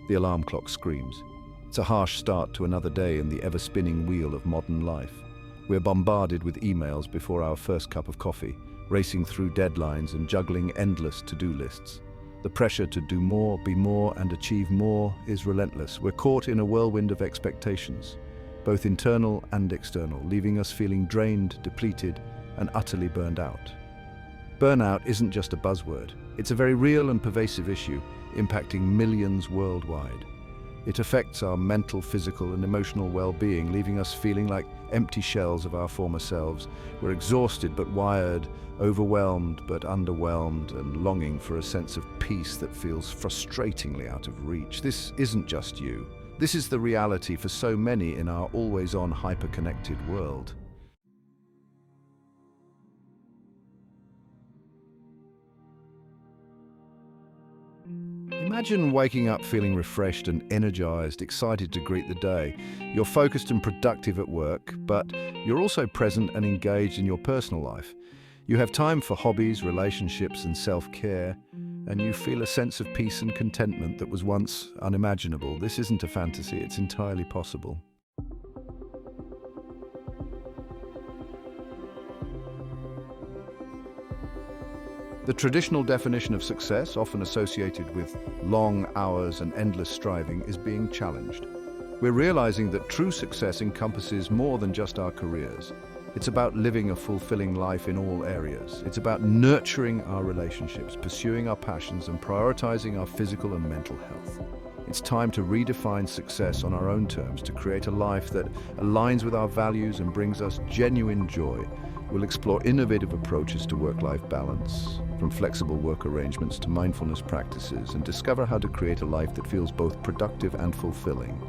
The alarm clock screams. It's a harsh start to another day in the ever-spinning wheel of modern life. We're bombarded with emails before our first cup of coffee, racing through deadlines and juggling endless to-do lists. The pressure to do more, be more, and achieve more is relentless. We're caught in a whirlwind of expectations, both internal and external, leaving us feeling drained, depleted, and utterly burned out. Burnout isn't just a buzzword. It's a very real and pervasive issue, impacting millions worldwide. It affects our mental, physical, and emotional well-being, leaving us feeling like empty shells of our former selves. We're exhausted but wired, overwhelmed but underwhelmed, and longing for a sense of peace that feels frustratingly out of reach. This isn't just you. This is the reality for so many in our always-on, hyper-connected world. Imagine waking up feeling refreshed and energized, excited to greet the day. You're focused and productive at work, but you're also present and engaged in your personal life. You have time for hobbies, relationships, and self-care, and you feel a sense of peace and contentment that was once unimaginable. This isn't a fantasy, it's entirely possible. The traditional definition of success, often associated with long hours and endless striving, is being challenged. We're realizing that true success encompasses more than just our careers. It's about living a fulfilling life in all areas. It's about nurturing our relationships, pursuing our passions, and prioritizing our physical and mental health. It's time to redefine success on our own terms, to create a life that aligns with our values and brings us genuine joy. We'll explore innovative approaches to work-life balance, from flexible work arrangements to mindfulness practices, and discover how to create a life that feels both productive and fulfilling.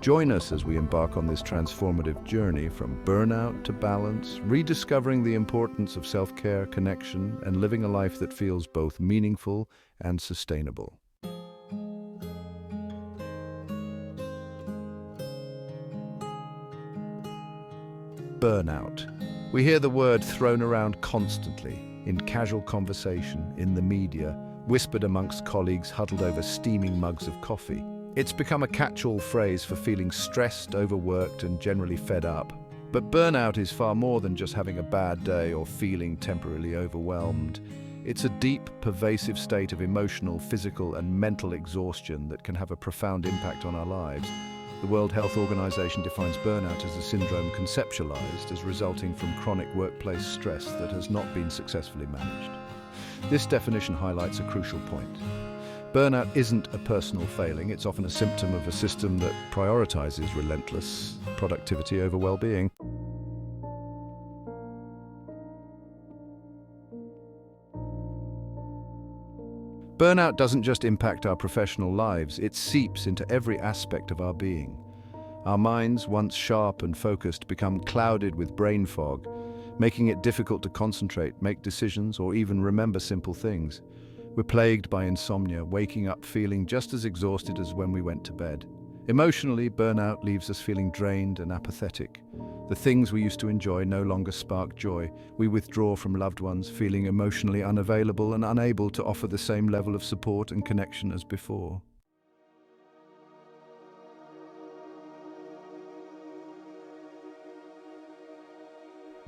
Join us as we embark on this transformative journey from burnout to balance, rediscovering the importance of self-care, connection, and living a life that feels both meaningful and sustainable. Burnout. We hear the word thrown around constantly, in casual conversation, in the media, whispered amongst colleagues huddled over steaming mugs of coffee. It's become a catch-all phrase for feeling stressed, overworked, and generally fed up. But burnout is far more than just having a bad day or feeling temporarily overwhelmed. It's a deep, pervasive state of emotional, physical, and mental exhaustion that can have a profound impact on our lives. The World Health Organization defines burnout as a syndrome conceptualized as resulting from chronic workplace stress that has not been successfully managed. This definition highlights a crucial point. Burnout isn't a personal failing, it's often a symptom of a system that prioritizes relentless productivity over well-being. Burnout doesn't just impact our professional lives, it seeps into every aspect of our being. Our minds, once sharp and focused, become clouded with brain fog, making it difficult to concentrate, make decisions, or even remember simple things. We're plagued by insomnia, waking up feeling just as exhausted as when we went to bed. Emotionally, burnout leaves us feeling drained and apathetic. The things we used to enjoy no longer spark joy. We withdraw from loved ones, feeling emotionally unavailable and unable to offer the same level of support and connection as before.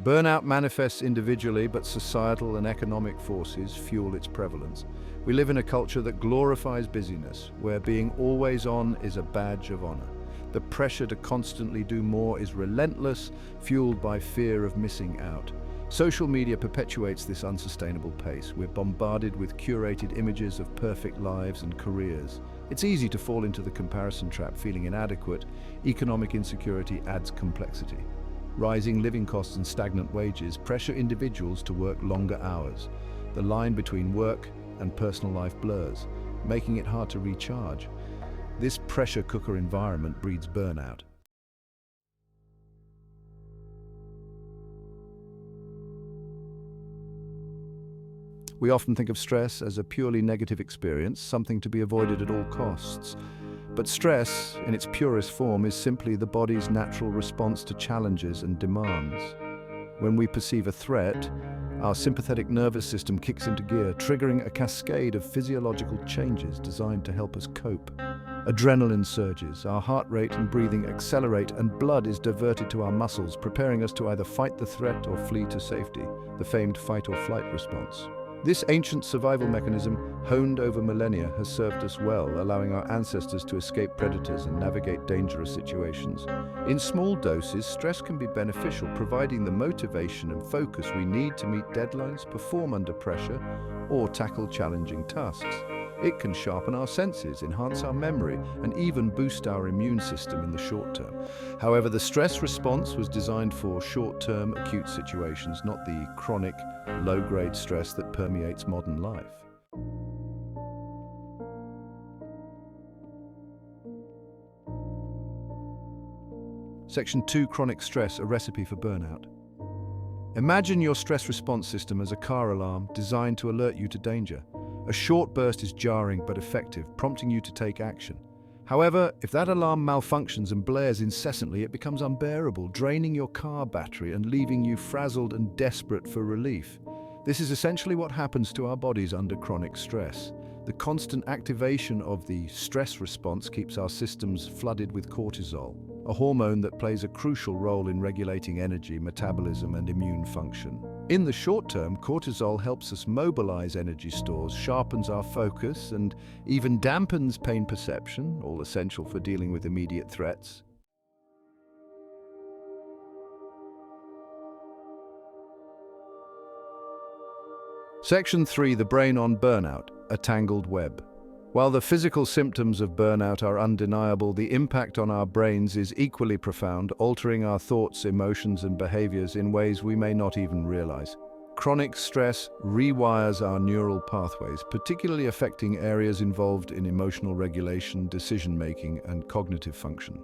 Burnout manifests individually, but societal and economic forces fuel its prevalence. We live in a culture that glorifies busyness, where being always on is a badge of honor. The pressure to constantly do more is relentless, fueled by fear of missing out. Social media perpetuates this unsustainable pace. We're bombarded with curated images of perfect lives and careers. It's easy to fall into the comparison trap, feeling inadequate. Economic insecurity adds complexity. Rising living costs and stagnant wages pressure individuals to work longer hours. The line between work and personal life blurs, making it hard to recharge. This pressure cooker environment breeds burnout. We often think of stress as a purely negative experience, something to be avoided at all costs. But stress, in its purest form, is simply the body's natural response to challenges and demands. When we perceive a threat, our sympathetic nervous system kicks into gear, triggering a cascade of physiological changes designed to help us cope. Adrenaline surges, our heart rate and breathing accelerate, and blood is diverted to our muscles, preparing us to either fight the threat or flee to safety, the famed fight or flight response. This ancient survival mechanism, honed over millennia, has served us well, allowing our ancestors to escape predators and navigate dangerous situations. In small doses, stress can be beneficial, providing the motivation and focus we need to meet deadlines, perform under pressure, or tackle challenging tasks. It can sharpen our senses, enhance our memory, and even boost our immune system in the short term. However, the stress response was designed for short-term, acute situations, not the chronic, low-grade stress that permeates modern life. Section 2, Chronic Stress, a recipe for burnout. Imagine your stress response system as a car alarm designed to alert you to danger. A short burst is jarring but effective, prompting you to take action. However, if that alarm malfunctions and blares incessantly, it becomes unbearable, draining your car battery and leaving you frazzled and desperate for relief. This is essentially what happens to our bodies under chronic stress. The constant activation of the stress response keeps our systems flooded with cortisol, a hormone that plays a crucial role in regulating energy, metabolism, and immune function. In the short term, cortisol helps us mobilize energy stores, sharpens our focus, and even dampens pain perception, all essential for dealing with immediate threats. Section 3, the brain on burnout, a tangled web. While the physical symptoms of burnout are undeniable, the impact on our brains is equally profound, altering our thoughts, emotions, and behaviors in ways we may not even realize. Chronic stress rewires our neural pathways, particularly affecting areas involved in emotional regulation, decision-making, and cognitive function.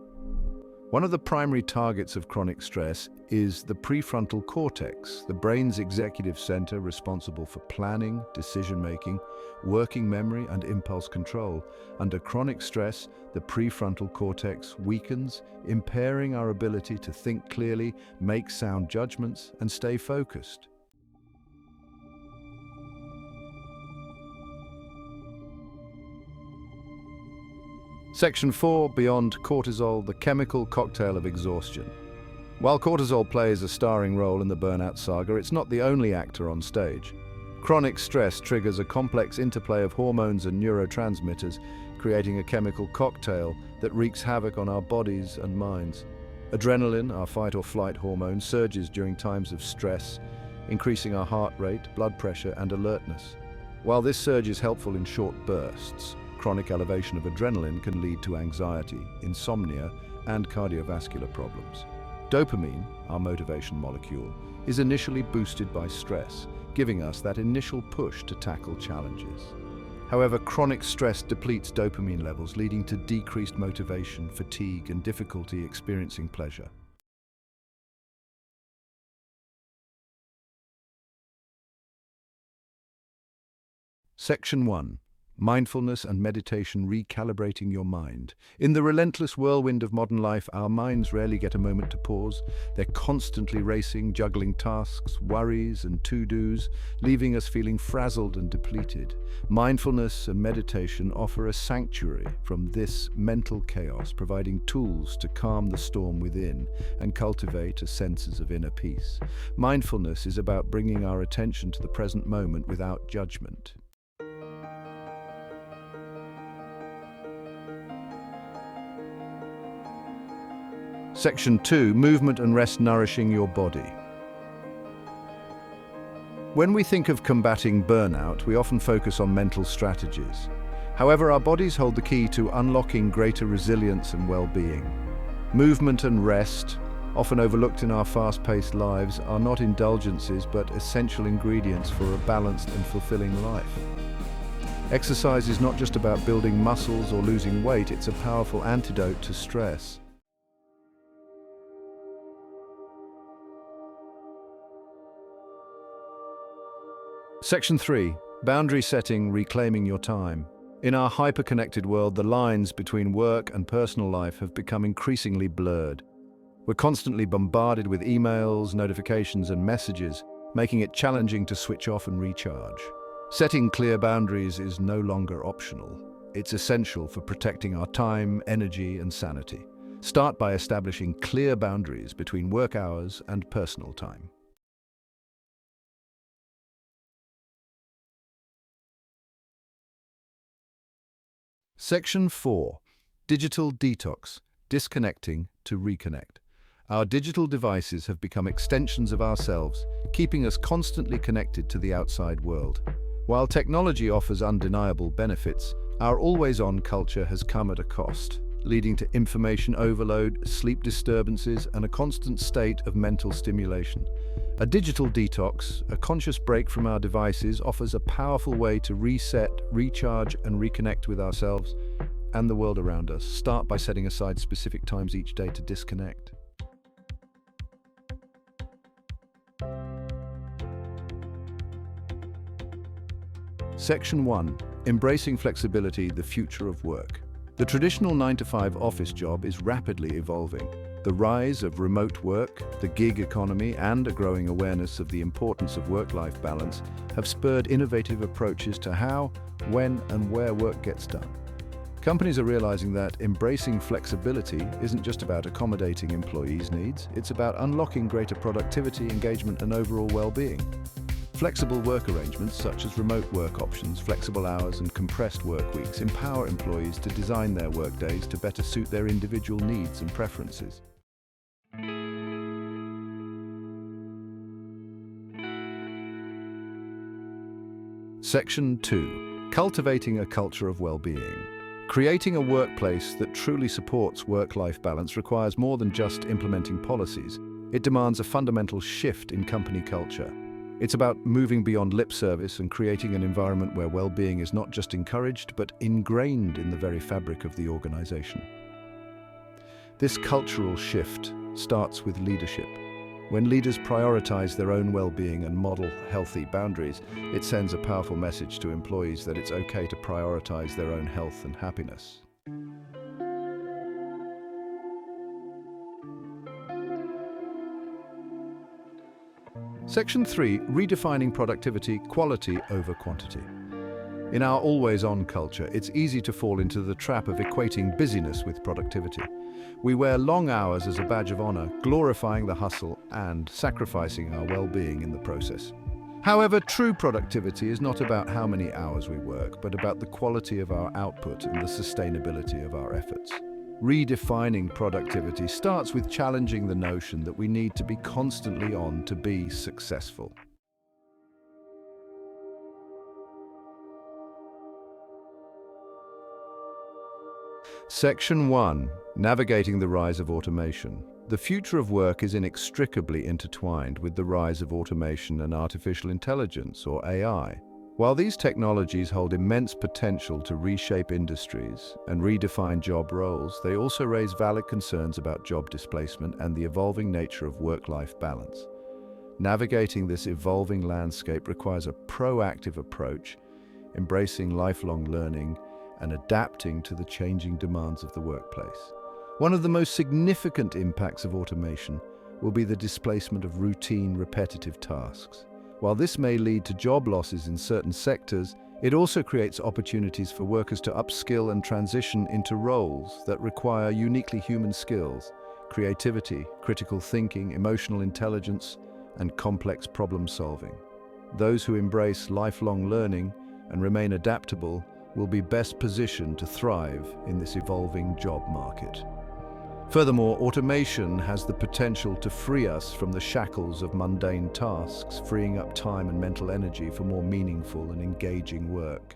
One of the primary targets of chronic stress is the prefrontal cortex, the brain's executive center responsible for planning, decision-making, working memory, and impulse control. Under chronic stress, the prefrontal cortex weakens, impairing our ability to think clearly, make sound judgments, and stay focused. Section 4, Beyond Cortisol, the chemical cocktail of exhaustion. While cortisol plays a starring role in the burnout saga, it's not the only actor on stage. Chronic stress triggers a complex interplay of hormones and neurotransmitters, creating a chemical cocktail that wreaks havoc on our bodies and minds. Adrenaline, our fight or flight hormone, surges during times of stress, increasing our heart rate, blood pressure, and alertness. While this surge is helpful in short bursts, chronic elevation of adrenaline can lead to anxiety, insomnia, and cardiovascular problems. Dopamine, our motivation molecule, is initially boosted by stress, giving us that initial push to tackle challenges. However, chronic stress depletes dopamine levels, leading to decreased motivation, fatigue, and difficulty experiencing pleasure. Section 1. Mindfulness and meditation, recalibrating your mind. In the relentless whirlwind of modern life, our minds rarely get a moment to pause. They're constantly racing, juggling tasks, worries, and to-dos, leaving us feeling frazzled and depleted. Mindfulness and meditation offer a sanctuary from this mental chaos, providing tools to calm the storm within and cultivate a sense of inner peace. Mindfulness is about bringing our attention to the present moment without judgment. Section 2, Movement and Rest, nourishing your body. When we think of combating burnout, we often focus on mental strategies. However, our bodies hold the key to unlocking greater resilience and well-being. Movement and rest, often overlooked in our fast-paced lives, are not indulgences but essential ingredients for a balanced and fulfilling life. Exercise is not just about building muscles or losing weight, it's a powerful antidote to stress. Section 3. Boundary setting, reclaiming your time. In our hyper-connected world, the lines between work and personal life have become increasingly blurred. We're constantly bombarded with emails, notifications, and messages, making it challenging to switch off and recharge. Setting clear boundaries is no longer optional. It's essential for protecting our time, energy, and sanity. Start by establishing clear boundaries between work hours and personal time. Section 4. Digital detox, disconnecting to reconnect. Our digital devices have become extensions of ourselves, keeping us constantly connected to the outside world. While technology offers undeniable benefits, our always-on culture has come at a cost, leading to information overload, sleep disturbances, and a constant state of mental stimulation. A digital detox, a conscious break from our devices, offers a powerful way to reset, recharge, and reconnect with ourselves and the world around us. Start by setting aside specific times each day to disconnect. Section 1. Embracing flexibility, the future of work. The traditional 9-to-5 office job is rapidly evolving. The rise of remote work, the gig economy, and a growing awareness of the importance of work-life balance have spurred innovative approaches to how, when, and where work gets done. Companies are realizing that embracing flexibility isn't just about accommodating employees' needs, it's about unlocking greater productivity, engagement, and overall well-being. Flexible work arrangements such as remote work options, flexible hours, and compressed work weeks empower employees to design their workdays to better suit their individual needs and preferences. Section 2. Cultivating a culture of well-being. Creating a workplace that truly supports work-life balance requires more than just implementing policies. It demands a fundamental shift in company culture. It's about moving beyond lip service and creating an environment where well-being is not just encouraged, but ingrained in the very fabric of the organization. This cultural shift starts with leadership. When leaders prioritize their own well-being and model healthy boundaries, it sends a powerful message to employees that it's okay to prioritize their own health and happiness. Section 3. Redefining productivity, quality over quantity. In our always-on culture, it's easy to fall into the trap of equating busyness with productivity. We wear long hours as a badge of honor, glorifying the hustle and sacrificing our well-being in the process. However, true productivity is not about how many hours we work, but about the quality of our output and the sustainability of our efforts. Redefining productivity starts with challenging the notion that we need to be constantly on to be successful. Section 1. Navigating the rise of automation. The future of work is inextricably intertwined with the rise of automation and artificial intelligence, or AI. While these technologies hold immense potential to reshape industries and redefine job roles, they also raise valid concerns about job displacement and the evolving nature of work-life balance. Navigating this evolving landscape requires a proactive approach, embracing lifelong learning and adapting to the changing demands of the workplace. One of the most significant impacts of automation will be the displacement of routine, repetitive tasks. While this may lead to job losses in certain sectors, it also creates opportunities for workers to upskill and transition into roles that require uniquely human skills, creativity, critical thinking, emotional intelligence, and complex problem solving. Those who embrace lifelong learning and remain adaptable will be best positioned to thrive in this evolving job market. Furthermore, automation has the potential to free us from the shackles of mundane tasks, freeing up time and mental energy for more meaningful and engaging work.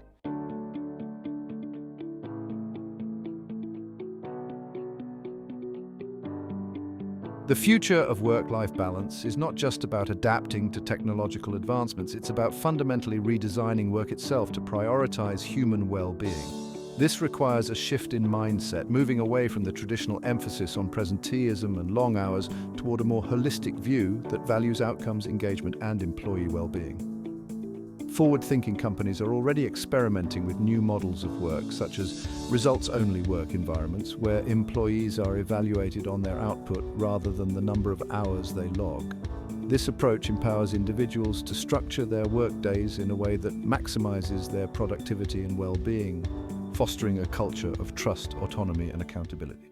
The future of work-life balance is not just about adapting to technological advancements, it's about fundamentally redesigning work itself to prioritize human well-being. This requires a shift in mindset, moving away from the traditional emphasis on presenteeism and long hours toward a more holistic view that values outcomes, engagement, and employee well-being. Forward-thinking companies are already experimenting with new models of work, such as results-only work environments, where employees are evaluated on their output rather than the number of hours they log. This approach empowers individuals to structure their workdays in a way that maximizes their productivity and well-being, fostering a culture of trust, autonomy, and accountability.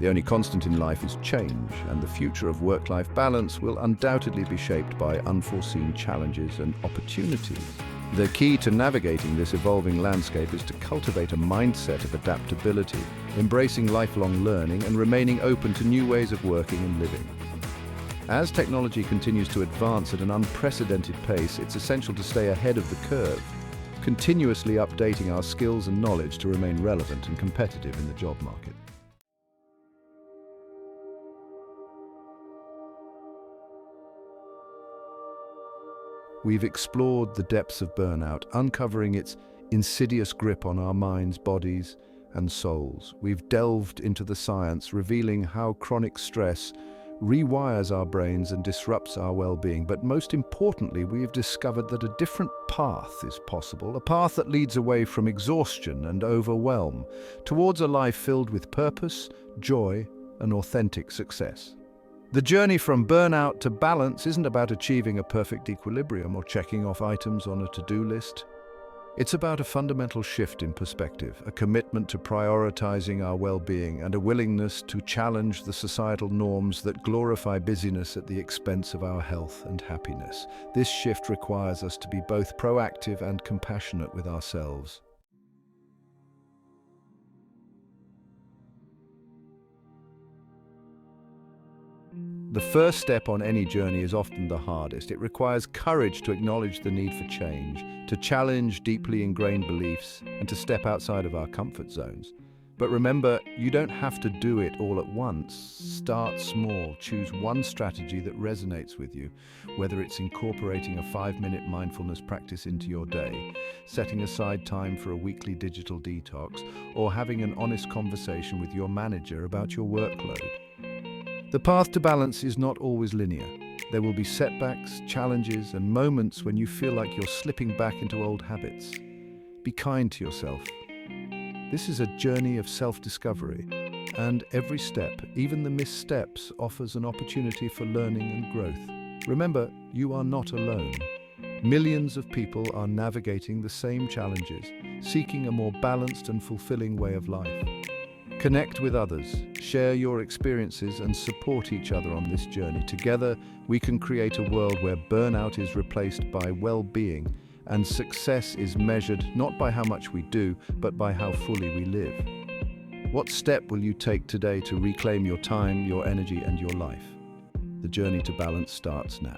The only constant in life is change, and the future of work-life balance will undoubtedly be shaped by unforeseen challenges and opportunities. The key to navigating this evolving landscape is to cultivate a mindset of adaptability, embracing lifelong learning and remaining open to new ways of working and living. As technology continues to advance at an unprecedented pace, it's essential to stay ahead of the curve, continuously updating our skills and knowledge to remain relevant and competitive in the job market. We've explored the depths of burnout, uncovering its insidious grip on our minds, bodies, and souls. We've delved into the science, revealing how chronic stress rewires our brains and disrupts our well-being. But most importantly, we've discovered that a different path is possible, a path that leads away from exhaustion and overwhelm, towards a life filled with purpose, joy, and authentic success. The journey from burnout to balance isn't about achieving a perfect equilibrium or checking off items on a to-do list. It's about a fundamental shift in perspective, a commitment to prioritizing our well-being, and a willingness to challenge the societal norms that glorify busyness at the expense of our health and happiness. This shift requires us to be both proactive and compassionate with ourselves. The first step on any journey is often the hardest. It requires courage to acknowledge the need for change, to challenge deeply ingrained beliefs, and to step outside of our comfort zones. But remember, you don't have to do it all at once. Start small. Choose one strategy that resonates with you, whether it's incorporating a 5-minute mindfulness practice into your day, setting aside time for a weekly digital detox, or having an honest conversation with your manager about your workload. The path to balance is not always linear. There will be setbacks, challenges, and moments when you feel like you're slipping back into old habits. Be kind to yourself. This is a journey of self-discovery, and every step, even the missteps, offers an opportunity for learning and growth. Remember, you are not alone. Millions of people are navigating the same challenges, seeking a more balanced and fulfilling way of life. Connect with others, share your experiences, and support each other on this journey. Together, we can create a world where burnout is replaced by well-being, and success is measured not by how much we do, but by how fully we live. What step will you take today to reclaim your time, your energy, and your life? The journey to balance starts now.